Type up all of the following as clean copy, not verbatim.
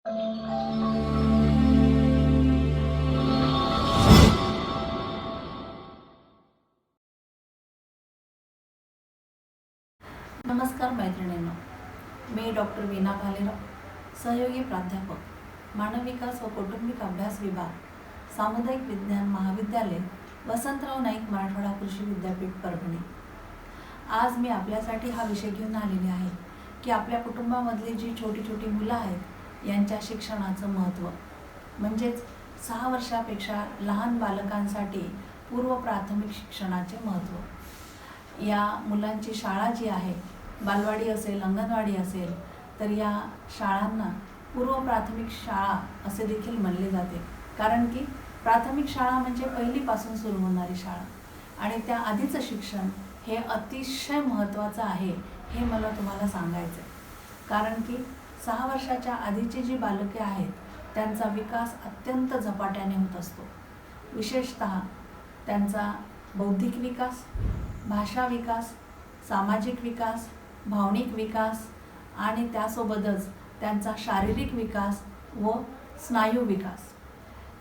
नमस्कार मैत्रिणींनो, मी डॉक्टर वीणा भालेराव, सहयोगी प्राध्यापक, मानव विकास व कौटुंबिक अभ्यास विभाग, सामुदायिक विज्ञान महाविद्यालय, वसंतराव नाईक मराठवाडा कृषी विद्यापीठ, परभणी. आज मी आपल्यासाठी हा विषय घेऊन आलेले आहे की आपल्या कुटुंबामधली जी छोटी छोटी मुलं आहेत यांच्या शिक्षणाचं महत्त्व, म्हणजेच 6 वर्षापेक्षा लहान बालकांसाठी पूर्व प्राथमिक शिक्षणाचे महत्त्व. या मुलांची शाळा जी आहे, बालवाडी असेल, अंगणवाडी असेल, तर या शाळांना पूर्व प्राथमिक शाळा असे देखील म्हणले जाते. कारण की प्राथमिक शाळा म्हणजे पहिलीपासून सुरू होणारी शाळा आणि त्या आधीचं शिक्षण हे अतिशय महत्त्वाचं आहे, हे मला तुम्हाला सांगायचं आहे. कारण की 6 वर्षाच्या आधीची जी बालके आहेत त्यांचा विकास अत्यंत झपाट्याने होत असतो. विशेषतः त्यांचा बौद्धिक विकास, भाषा विकास, सामाजिक विकास, भावनिक विकास आणि त्यासोबतच त्यांचा शारीरिक विकास व स्नायू विकास,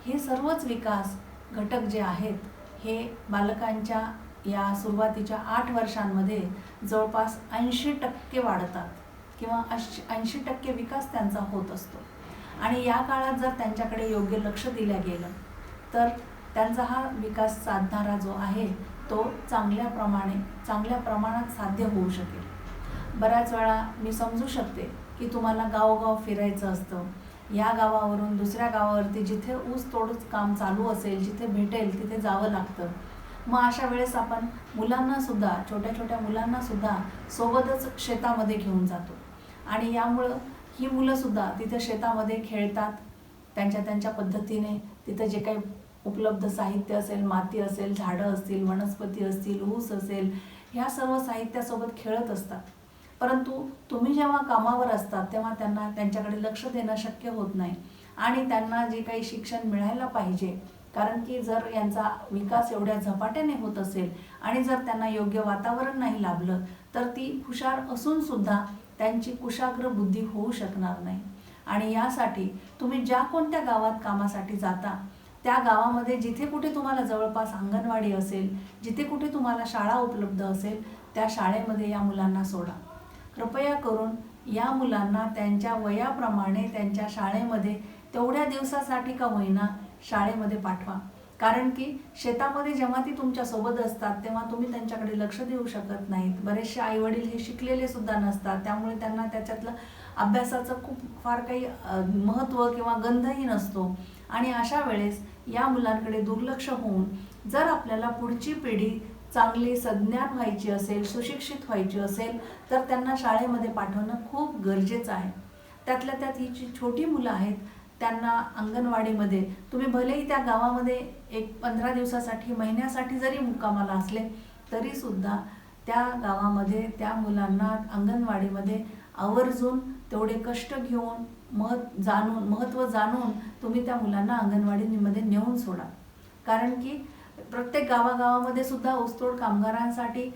हे सर्वच विकास घटक जे आहेत हे बालकांच्या या सुरुवातीच्या 8 वर्षांमध्ये जवळपास 80% वाढतात किंवा 80% विकास त्यांचा होत असतो. आणि या काळात जर त्यांच्याकडे योग्य लक्ष दिलं गेलं तर त्यांचा हा विकास साधणारा जो आहे तो चांगल्या प्रमाणात साध्य होऊ शकेल. बऱ्याच वेळा मी समजू शकते की तुम्हाला गावोगाव फिरायचं असतं, या गावावरून दुसऱ्या गावावरती जिथे ऊस तोडच काम चालू असेल, जिथे भेटेल तिथे जावं लागतं. मग अशा वेळेस आपण मुलांनासुद्धा, छोट्या छोट्या मुलांनासुद्धा सोबतच शेतामध्ये घेऊन जातो आणि यामुळं ही मुलंसुद्धा तिथे शेतामध्ये खेळतात. त्यांच्या पद्धतीने तिथं जे काही उपलब्ध साहित्य असेल, माती असेल, झाडं असतील, वनस्पती असतील, ऊस असेल, ह्या सर्व साहित्यासोबत खेळत असतात. परंतु तुम्ही जेव्हा कामावर असतात तेव्हा त्यांना त्यांच्याकडे लक्ष देणं शक्य होत नाही आणि त्यांना जे काही शिक्षण मिळायला पाहिजे, कारण की जर यांचा विकास एवढ्या झपाट्याने होत असेल आणि जर त्यांना योग्य वातावरण नाही लाभलं तर ती हुशार असूनसुद्धा त्यांची कुशाग्र बुद्धी होऊ शकणार नाही. आणि यासाठी तुम्ही ज्या कोणत्या गावात कामासाठी जाता त्या गावामध्ये जिथे कुठे तुम्हाला जवळपास अंगणवाडी असेल, जिथे कुठे तुम्हाला शाळा उपलब्ध असेल, त्या शाळेमध्ये या मुलांना सोडा. कृपया करून या मुलांना त्यांच्या वयाप्रमाणे त्यांच्या शाळेमध्ये तेवढ्या दिवसासाठी का होईना शाळेमध्ये पाठवा. कारण की शेतामध्ये जेव्हा ती तुमच्यासोबत असतात तेव्हा तुम्ही त्यांच्याकडे लक्ष देऊ शकत नाहीत. बरेचसे आईवडील हे शिकलेले सुद्धा नसतात, त्यामुळे त्यांना त्याच्यातलं अभ्यासाचं खूप फार काही महत्त्व किंवा गंधही नसतो. आणि अशा वेळेस या मुलांकडे दुर्लक्ष होऊन जर आपल्याला पुढची पिढी चांगली सज्ञान व्हायची असेल, सुशिक्षित व्हायची असेल तर त्यांना शाळेमध्ये पाठवणं खूप गरजेचं आहे. त्यातल्या त्यात ही जी छोटी मुलं आहेत त्यांना अंगणवाडीमध्ये तुम्ही भलेही त्या गावामध्ये 15 दिवसासाठी, महिन्यासाठी जरी मुक्कामाला असले तरीसुद्धा त्या गावामध्ये त्या मुलांना अंगणवाडीमध्ये आवर्जून तेवढे कष्ट घेऊन महत्त्व जाणून तुम्ही त्या मुलांना अंगणवाडीमध्ये नेऊन सोडा. कारण की प्रत्येक गावागावामध्ये सुद्धा ऊसतोड कामगारांसाठी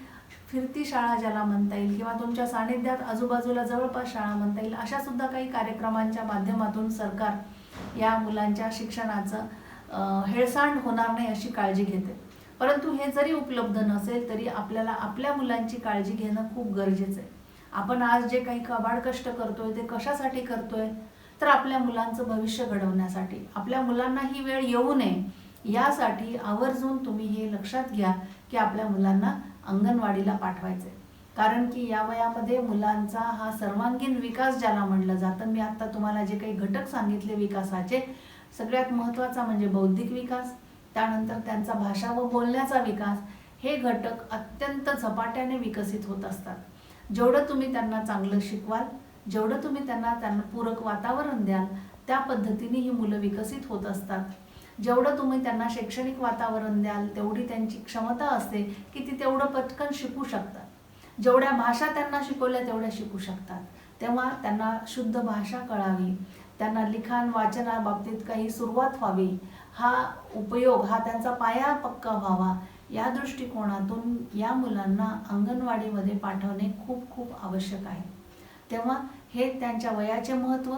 फिरती शाळा ज्याला म्हणता येईल किंवा तुमच्या सानिध्यात आजूबाजूला जवळपास शाळा म्हणता येईल, अशा सुद्धा काही कार्यक्रमांच्या माध्यमातून सरकार या मुलांच्या शिक्षणाचं हेळसांड होणार नाही अशी काळजी घेते. परंतु हे जरी उपलब्ध नसेल तरी आपल्याला आपल्या मुलांची काळजी घेणं खूप गरजेचं आहे. आपण आज जे काही कबाड कष्ट करतोय ते कशासाठी करतोय, तर आपल्या मुलांचं भविष्य घडवण्यासाठी. आपल्या मुलांना ही वेळ येऊ नये यासाठी आवर्जून तुम्ही हे लक्षात घ्या की आपल्या मुलांना अंगणवाडीला पाठवायचे. कारण की या वयामध्ये मुलांचा हा सर्वांगीण विकास ज्याला म्हटलं जातं, मी आता तुम्हाला जे काही घटक सांगितले विकासाचे, सगळ्यात महत्त्वाचा म्हणजे बौद्धिक विकास, त्यानंतर त्यांचा भाषा व बोलण्याचा विकास, हे घटक अत्यंत झपाट्याने विकसित होत असतात. जेवढं तुम्ही त्यांना चांगलं शिकवाल, जेवढं तुम्ही त्यांना पूरक वातावरण द्याल, त्या पद्धतीने ही मुलं विकसित होत असतात. जेवढं तुम्ही त्यांना शैक्षणिक वातावरण द्याल तेवढी त्यांची क्षमता असते की ती तेवढं पटकन शिकू शकतात. जेवढ्या भाषा त्यांना शिकवल्या तेवढ्या शिकू शकतात. तेव्हा त्यांना शुद्ध भाषा कळावी, त्यांना लिखाण वाचनाबाबतीत काही सुरुवात व्हावी, हा उपयोग हा त्यांचा पाया पक्का व्हावा, या दृष्टिकोनातून या मुलांना अंगणवाडीमध्ये पाठवणे खूप खूप आवश्यक आहे. तेव्हा हे त्यांच्या वयाचे महत्त्व,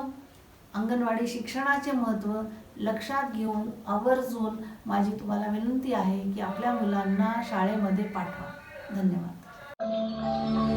अंगणवाडी शिक्षणाचे महत्त्व लक्षात घेऊन आवर्जून माझी तुम्हाला विनंती आहे की आपल्या मुलांना शाळेमध्ये पाठवा. धन्यवाद.